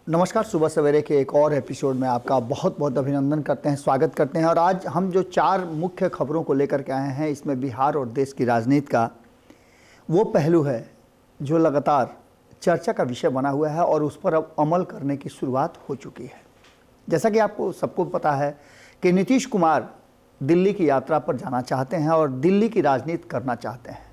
नमस्कार। सुबह सवेरे के एक और एपिसोड में आपका बहुत बहुत अभिनंदन करते हैं, स्वागत करते हैं। और आज हम जो 4 मुख्य खबरों को लेकर के आए हैं, इसमें बिहार और देश की राजनीति का वो पहलू है जो लगातार चर्चा का विषय बना हुआ है और उस पर अब अमल करने की शुरुआत हो चुकी है। जैसा कि आपको सबको पता है कि नीतीश कुमार दिल्ली की यात्रा पर जाना चाहते हैं और दिल्ली की राजनीति करना चाहते हैं।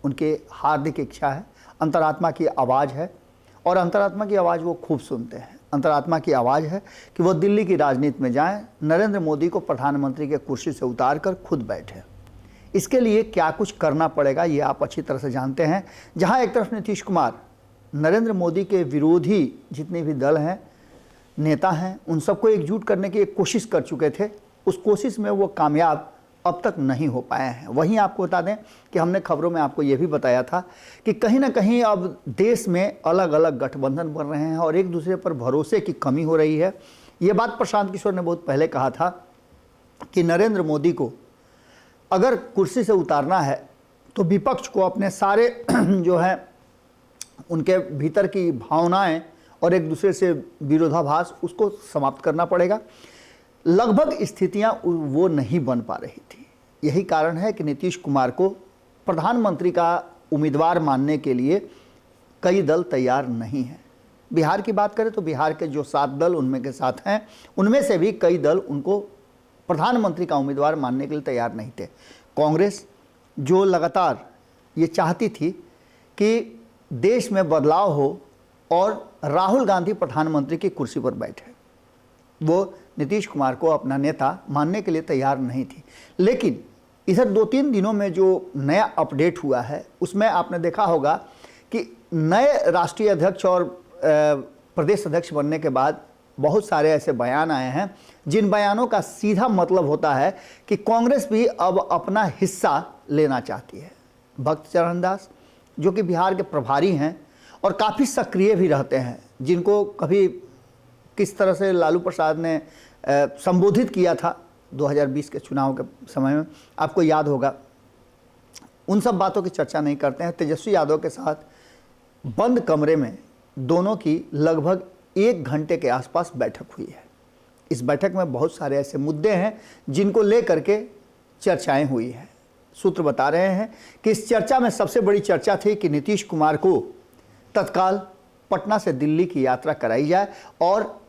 उनकी हार्दिक इच्छा है, अंतरात्मा की आवाज़ है और अंतरात्मा की आवाज़ वो खूब सुनते हैं। अंतरात्मा की आवाज़ है कि वो दिल्ली की राजनीति में जाएं, नरेंद्र मोदी को प्रधानमंत्री के कुर्सी से उतार कर खुद बैठे। इसके लिए क्या कुछ करना पड़ेगा ये आप अच्छी तरह से जानते हैं। जहां एक तरफ नीतीश कुमार नरेंद्र मोदी के विरोधी जितने भी दल हैं, नेता हैं, उन सबको एकजुट करने की एक कोशिश कर चुके थे। उस कोशिश में वो कामयाब अब तक नहीं हो पाए हैं। वहीं आपको बता दें कि हमने खबरों में आपको ये भी बताया था कि कहीं ना कहीं अब देश में अलग अलग गठबंधन बन रहे हैं और एक दूसरे पर भरोसे की कमी हो रही है। ये बात प्रशांत किशोर ने बहुत पहले कहा था कि नरेंद्र मोदी को अगर कुर्सी से उतारना है तो विपक्ष को अपने सारे जो है उनके भीतर की भावनाएं और एक दूसरे से विरोधाभास उसको समाप्त करना पड़ेगा। लगभग स्थितियां वो नहीं बन पा रही थी। यही कारण है कि नीतीश कुमार को प्रधानमंत्री का उम्मीदवार मानने के लिए कई दल तैयार नहीं हैं। बिहार की बात करें तो बिहार के जो 7 दल उनमें के साथ हैं, उनमें से भी कई दल उनको प्रधानमंत्री का उम्मीदवार मानने के लिए तैयार नहीं थे। कांग्रेस जो लगातार ये चाहती थी कि देश में बदलाव हो और राहुल गांधी प्रधानमंत्री की कुर्सी पर बैठे, वो नीतीश कुमार को अपना नेता मानने के लिए तैयार नहीं थी। लेकिन इधर 2-3 दिनों में जो नया अपडेट हुआ है उसमें आपने देखा होगा कि नए राष्ट्रीय अध्यक्ष और प्रदेश अध्यक्ष बनने के बाद बहुत सारे ऐसे बयान आए हैं जिन बयानों का सीधा मतलब होता है कि कांग्रेस भी अब अपना हिस्सा लेना चाहती है। भक्त चरण दास जो कि बिहार के प्रभारी हैं और काफ़ी सक्रिय भी रहते हैं, जिनको कभी किस तरह से लालू प्रसाद ने संबोधित किया था 2020 के चुनाव के समय में, आपको याद होगा। उन सब बातों की चर्चा नहीं करते हैं। तेजस्वी यादव के साथ बंद कमरे में दोनों की लगभग 1 घंटे के आसपास बैठक हुई है। इस बैठक में बहुत सारे ऐसे मुद्दे हैं जिनको लेकर के चर्चाएं हुई हैं। सूत्र बता रहे हैं कि इस चर्चा में सबसे बड़ी चर्चा थी कि नीतीश कुमार को तत्काल पटना से दिल्ली की यात्रा कराई जाए और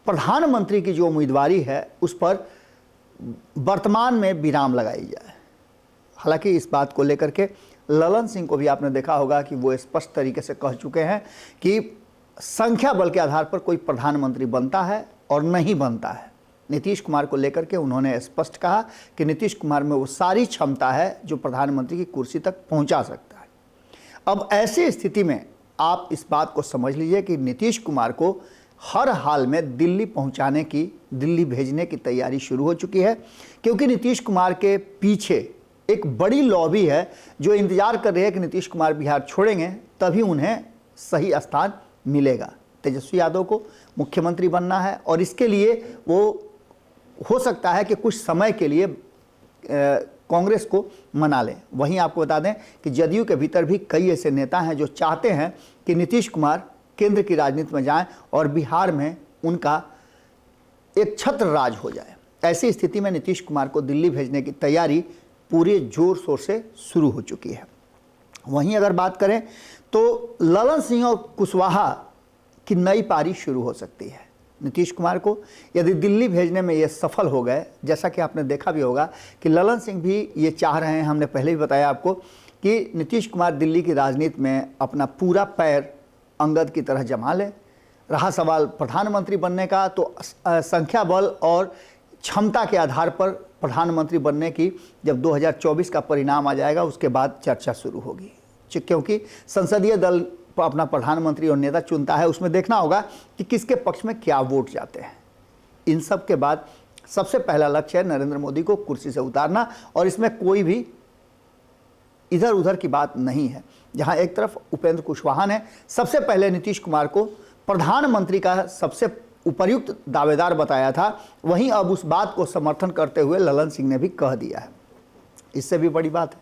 प्रधानमंत्री की जो उम्मीदवारी है उस पर वर्तमान में विराम लगाई जाए। हालांकि इस बात को लेकर के ललन सिंह को भी आपने देखा होगा कि वो स्पष्ट तरीके से कह चुके हैं कि संख्या बल के आधार पर कोई प्रधानमंत्री बनता है और नहीं बनता है। नीतीश कुमार को लेकर के उन्होंने स्पष्ट कहा कि नीतीश कुमार में वो सारी क्षमता है जो प्रधानमंत्री की कुर्सी तक पहुंचा सकता है। अब ऐसी स्थिति में आप इस बात को समझ लीजिए कि नीतीश कुमार को हर हाल में दिल्ली पहुंचाने की, दिल्ली भेजने की तैयारी शुरू हो चुकी है, क्योंकि नीतीश कुमार के पीछे एक बड़ी लॉबी है जो इंतजार कर रही है कि नीतीश कुमार बिहार छोड़ेंगे तभी उन्हें सही स्थान मिलेगा। तेजस्वी यादव को मुख्यमंत्री बनना है और इसके लिए वो हो सकता है कि कुछ समय के लिए कांग्रेस को मना लें। वहीं आपको बता दें कि जदयू के भीतर भी कई ऐसे नेता हैं जो चाहते हैं कि नीतीश कुमार केंद्र की राजनीति में जाएं और बिहार में उनका एक छत्र राज हो जाए। ऐसी स्थिति में नीतीश कुमार को दिल्ली भेजने की तैयारी पूरे जोर शोर से शुरू हो चुकी है। वहीं अगर बात करें तो ललन सिंह और कुशवाहा की नई पारी शुरू हो सकती है। नीतीश कुमार को यदि दिल्ली भेजने में ये सफल हो गए, जैसा कि आपने देखा भी होगा कि ललन सिंह भी ये चाह रहे हैं, हमने पहले भी बताया आपको कि नीतीश कुमार दिल्ली की राजनीति में अपना पूरा पैर अंगद की तरह जमा ले। रहा सवाल प्रधानमंत्री बनने का, तो संख्या बल और क्षमता के आधार पर प्रधानमंत्री बनने की जब 2024 का परिणाम आ जाएगा उसके बाद चर्चा शुरू होगी, क्योंकि संसदीय दल अपना प्रधानमंत्री और नेता चुनता है। उसमें देखना होगा कि किसके पक्ष में क्या वोट जाते हैं। इन सब के बाद सबसे पहला लक्ष्य है नरेंद्र मोदी को कुर्सी से उतारना और इसमें कोई भी इधर उधर की बात नहीं है। जहां एक तरफ उपेंद्र कुशवाहा ने सबसे पहले नीतीश कुमार को प्रधानमंत्री का सबसे उपयुक्त दावेदार बताया था, वहीं अब उस बात को समर्थन करते हुए ललन सिंह ने भी कह दिया है। इससे भी बड़ी बात है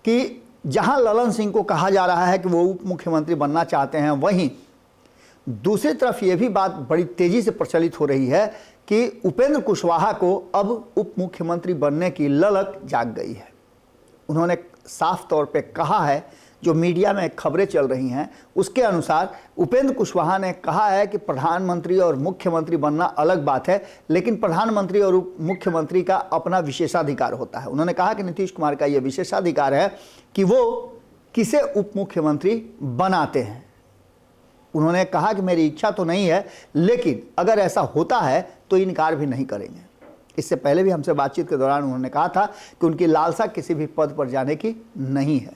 कि जहां ललन सिंह को कहा जा रहा है कि वो उप मुख्यमंत्री बनना चाहते हैं, वहीं दूसरी तरफ ये भी बात बड़ी तेजी से प्रचलित हो रही है कि उपेंद्र कुशवाहा को अब उप मुख्यमंत्री बनने की ललक जाग गई है। उन्होंने साफ तौर पे कहा है, जो मीडिया में खबरें चल रही हैं उसके अनुसार उपेंद्र कुशवाहा ने कहा है कि प्रधानमंत्री और मुख्यमंत्री बनना अलग बात है, लेकिन प्रधानमंत्री और उप मुख्यमंत्री का अपना विशेषाधिकार होता है। उन्होंने कहा कि नीतीश कुमार का यह विशेषाधिकार है कि वो किसे उप मुख्यमंत्री बनाते हैं। उन्होंने कहा कि मेरी इच्छा तो नहीं है, लेकिन अगर ऐसा होता है तो इनकार भी नहीं करेंगे। इससे पहले भी हमसे बातचीत के दौरान उन्होंने कहा था कि उनकी लालसा किसी भी पद पर जाने की नहीं है,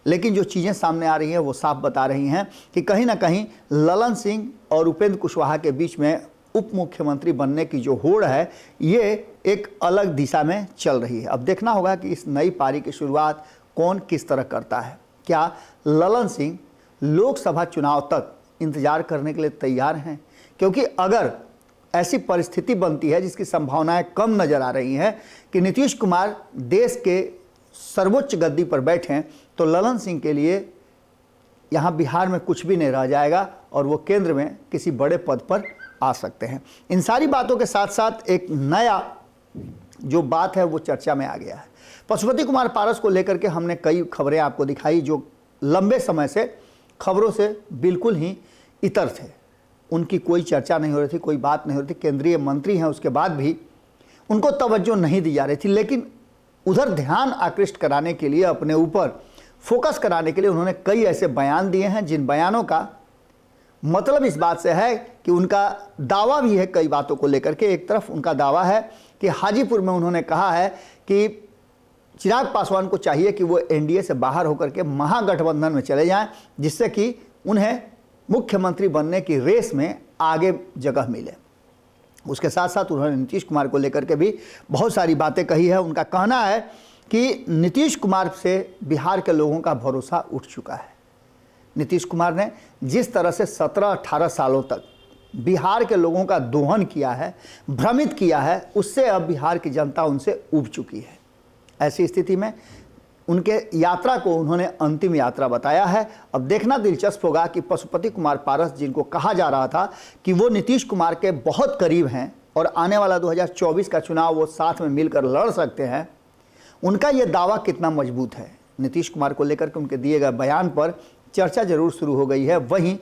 लेकिन जो चीज़ें सामने आ रही हैं वो साफ बता रही हैं कि कहीं ना कहीं ललन सिंह और उपेंद्र कुशवाहा के बीच में उप मुख्यमंत्री बनने की जो होड़ है ये एक अलग दिशा में चल रही है। अब देखना होगा कि इस नई पारी की शुरुआत कौन किस तरह करता है। क्या ललन सिंह लोकसभा चुनाव तक इंतजार करने के लिए तैयार हैं? क्योंकि अगर ऐसी परिस्थिति बनती है जिसकी संभावनाएं कम नजर आ रही हैं कि नीतीश कुमार देश के सर्वोच्च गद्दी पर बैठें, तो ललन सिंह के लिए यहाँ बिहार में कुछ भी नहीं रह जाएगा और वो केंद्र में किसी बड़े पद पर आ सकते हैं। इन सारी बातों के साथ साथ एक नया जो बात है वो चर्चा में आ गया है। पशुपति कुमार पारस को लेकर के हमने कई खबरें आपको दिखाई जो लंबे समय से खबरों से बिल्कुल ही इतर थे। उनकी कोई चर्चा नहीं हो रही थी, कोई बात नहीं हो रही थी। केंद्रीय मंत्री हैं उसके बाद भी उनको तवज्जो नहीं दी जा रही थी, लेकिन उधर ध्यान आकृष्ट कराने के लिए, अपने ऊपर फोकस कराने के लिए उन्होंने कई ऐसे बयान दिए हैं जिन बयानों का मतलब इस बात से है कि उनका दावा भी है कई बातों को लेकर के। एक तरफ उनका दावा है कि हाजीपुर में उन्होंने कहा है कि चिराग पासवान को चाहिए कि वो एनडीए से बाहर होकर के महागठबंधन में चले जाएं, जिससे कि उन्हें मुख्यमंत्री बनने की रेस में आगे जगह मिले। उसके साथ साथ उन्होंने नीतीश कुमार को लेकर के भी बहुत सारी बातें कही है। उनका कहना है कि नीतीश कुमार से बिहार के लोगों का भरोसा उठ चुका है। नीतीश कुमार ने जिस तरह से 17-18 सालों तक बिहार के लोगों का दोहन किया है, भ्रमित किया है, उससे अब बिहार की जनता उनसे ऊब चुकी है। ऐसी स्थिति में उनके यात्रा को उन्होंने अंतिम यात्रा बताया है। अब देखना दिलचस्प होगा कि पशुपति कुमार पारस, जिनको कहा जा रहा था कि वो नीतीश कुमार के बहुत करीब हैं और आने वाला 2024 का चुनाव वो साथ में मिलकर लड़ सकते हैं, उनका ये दावा कितना मजबूत है। नीतीश कुमार को लेकर के उनके दिए गए बयान पर चर्चा जरूर शुरू हो गई है। वहीं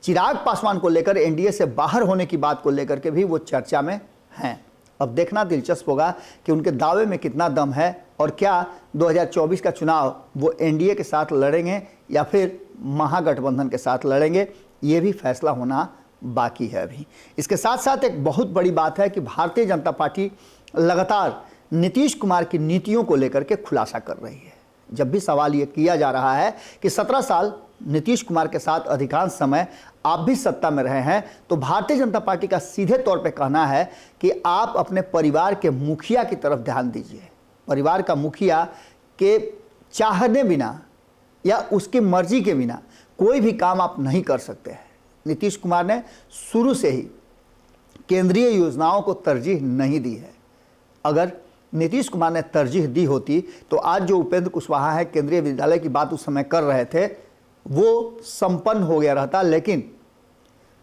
चिराग पासवान को लेकर एनडीए से बाहर होने की बात को लेकर के भी वो चर्चा में हैं। अब देखना दिलचस्प होगा कि उनके दावे में कितना दम है और क्या 2024 का चुनाव वो एनडीए के साथ लड़ेंगे या फिर महागठबंधन के साथ लड़ेंगे, ये भी फैसला होना बाकी है अभी। इसके साथ साथ एक बहुत बड़ी बात है कि भारतीय जनता पार्टी लगातार नीतीश कुमार की नीतियों को लेकर के खुलासा कर रही है। जब भी सवाल ये किया जा रहा है कि 17 साल नीतीश कुमार के साथ अधिकांश समय आप भी सत्ता में रहे हैं, तो भारतीय जनता पार्टी का सीधे तौर पे कहना है कि आप अपने परिवार के मुखिया की तरफ ध्यान दीजिए। परिवार का मुखिया के चाहने बिना या उसकी मर्जी के बिना कोई भी काम आप नहीं कर सकते हैं। नीतीश कुमार ने शुरू से ही केंद्रीय योजनाओं को तरजीह नहीं दी है। अगर नीतीश कुमार ने तरजीह दी होती तो आज जो उपेंद्र कुशवाहा है केंद्रीय विद्यालय की बात उस समय कर रहे थे वो संपन्न हो गया रहता, लेकिन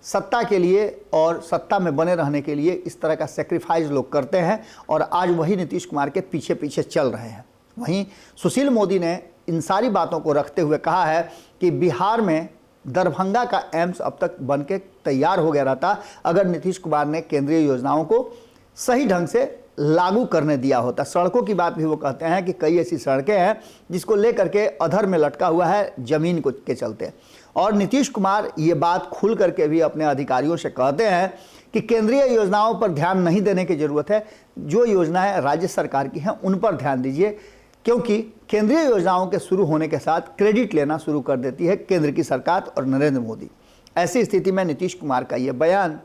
सत्ता के लिए और सत्ता में बने रहने के लिए इस तरह का सेक्रीफाइस लोग करते हैं और आज वही नीतीश कुमार के पीछे पीछे चल रहे हैं। वहीं सुशील मोदी ने इन सारी बातों को रखते हुए कहा है कि बिहार में दरभंगा का एम्स अब तक बन के तैयार हो गया रहता अगर नीतीश कुमार ने केंद्रीय योजनाओं को सही ढंग से लागू करने दिया होता। सड़कों की बात भी वो कहते हैं कि कई ऐसी सड़कें हैं जिसको लेकर के अधर में लटका हुआ है जमीन को के चलते। और नीतीश कुमार ये बात खुल करके भी अपने अधिकारियों से कहते हैं कि केंद्रीय योजनाओं पर ध्यान नहीं देने की ज़रूरत है, जो योजनाएं राज्य सरकार की हैं उन पर ध्यान दीजिए, क्योंकि केंद्रीय योजनाओं के शुरू होने के साथ क्रेडिट लेना शुरू कर देती है केंद्र की सरकार और नरेंद्र मोदी। ऐसी स्थिति में नीतीश कुमार का ये बयान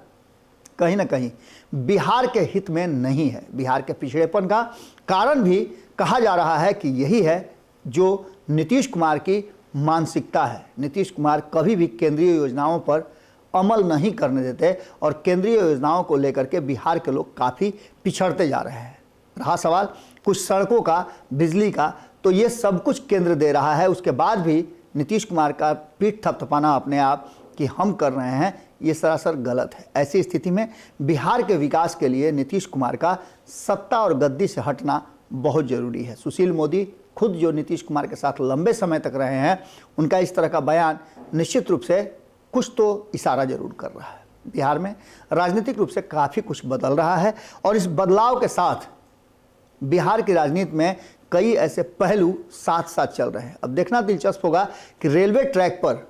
कहीं ना कहीं बिहार के हित में नहीं है। बिहार के पिछड़ेपन का कारण भी कहा जा रहा है कि यही है जो नीतीश कुमार की मानसिकता है। नीतीश कुमार कभी भी केंद्रीय योजनाओं पर अमल नहीं करने देते और केंद्रीय योजनाओं को लेकर के बिहार के लोग काफ़ी पिछड़ते जा रहे हैं। रहा सवाल कुछ सड़कों का, बिजली का, तो ये सब कुछ केंद्र दे रहा है। उसके बाद भी नीतीश कुमार का पीठ थपथपाना अपने आप कि हम कर रहे हैं ये सरासर गलत है। ऐसी स्थिति में बिहार के विकास के लिए नीतीश कुमार का सत्ता और गद्दी से हटना बहुत ज़रूरी है। सुशील मोदी खुद जो नीतीश कुमार के साथ लंबे समय तक रहे हैं, उनका इस तरह का बयान निश्चित रूप से कुछ तो इशारा जरूर कर रहा है। बिहार में राजनीतिक रूप से काफ़ी कुछ बदल रहा है और इस बदलाव के साथ बिहार की राजनीति में कई ऐसे पहलू साथ साथ चल रहे हैं। अब देखना दिलचस्प होगा कि रेलवे ट्रैक पर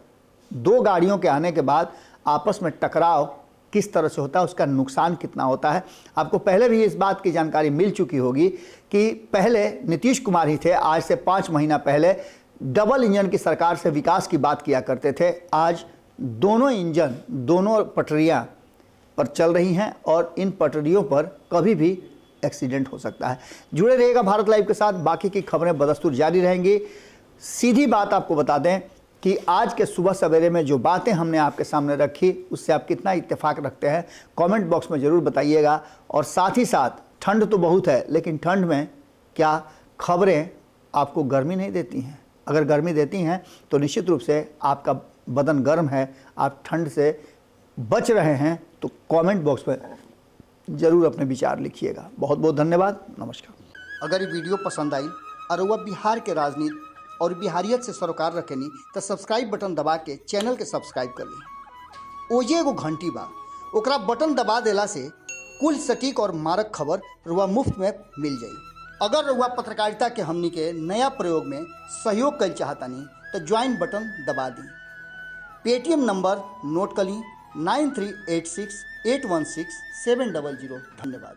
दो गाड़ियों के आने के बाद आपस में टकराव किस तरह से होता है, उसका नुकसान कितना होता है। आपको पहले भी इस बात की जानकारी मिल चुकी होगी कि पहले नीतीश कुमार ही थे, आज से 5 महीना पहले डबल इंजन की सरकार से विकास की बात किया करते थे। आज दोनों इंजन, दोनों पटरियां पर चल रही हैं और इन पटरियों पर कभी भी एक्सीडेंट हो सकता है। जुड़े रहिएगा भारत लाइव के साथ, बाकी की खबरें बदस्तूर जारी रहेंगी। सीधी बात आपको बता दें कि आज के सुबह सवेरे में जो बातें हमने आपके सामने रखी, उससे आप कितना इत्तेफाक रखते हैं कमेंट बॉक्स में ज़रूर बताइएगा। और साथ ही साथ ठंड तो बहुत है, लेकिन ठंड में क्या खबरें आपको गर्मी नहीं देती हैं? अगर गर्मी देती हैं तो निश्चित रूप से आपका बदन गर्म है, आप ठंड से बच रहे हैं, तो कमेंट बॉक्स में ज़रूर अपने विचार लिखिएगा। बहुत बहुत धन्यवाद, नमस्कार। अगर ये वीडियो पसंद आई और वह बिहार के राजनीति और बिहारियत से सरोकार रखेनी तो सब्सक्राइब बटन दबा के चैनल के सब्सक्राइब कर ली। ओजे एगो घंटी बा, ओकरा बटन दबा देला से कुल सटीक और मारक खबर रुआ मुफ्त में मिल जाई। अगर रुआ पत्रकारिता के हमनी के नया प्रयोग में सहयोग कर चाहतानी तो ज्वाइन बटन दबा दी। पेटीएम नंबर नोट कर ली 9386816700। धन्यवाद।